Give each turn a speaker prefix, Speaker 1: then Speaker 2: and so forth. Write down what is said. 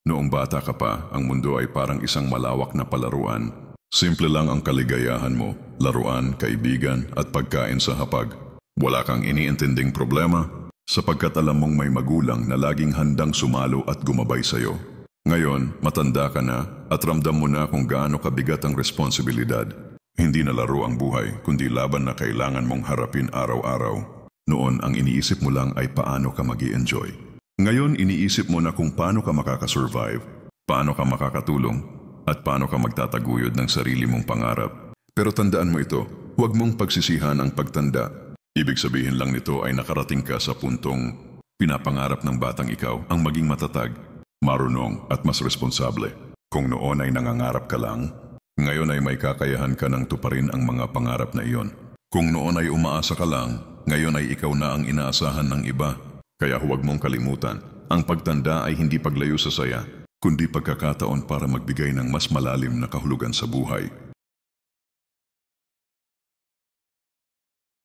Speaker 1: Noong bata ka pa, ang mundo ay parang isang malawak na palaruan. Simple lang ang kaligayahan mo, laruan, kaibigan at pagkain sa hapag. Wala kang iniintinding problema sapagkat alam mong may magulang na laging handang sumalo at gumabay sa'yo. Ngayon, matanda ka na at ramdam mo na kung gaano kabigat ang responsibilidad. Hindi na laro ang buhay, kundi laban na kailangan mong harapin araw-araw. Noon, ang iniisip mo lang ay paano ka mag-i-enjoy. Ngayon, iniisip mo na kung paano ka makakasurvive, paano ka makakatulong, at paano ka magtataguyod ng sarili mong pangarap. Pero tandaan mo ito, huwag mong pagsisihan ang pagtanda. Ibig sabihin lang nito ay nakarating ka sa puntong pinapangarap ng batang ikaw ang maging matatag, marunong at mas responsable. Kung noon ay nangangarap ka lang, ngayon ay may kakayahan ka ng tuparin ang mga pangarap na iyon. Kung noon ay umaasa ka lang, ngayon ay ikaw na ang inaasahan ng iba. Kaya huwag mong kalimutan, ang pagtanda ay hindi paglayo sa saya, kundi pagkakataon para magbigay ng mas malalim na kahulugan sa buhay.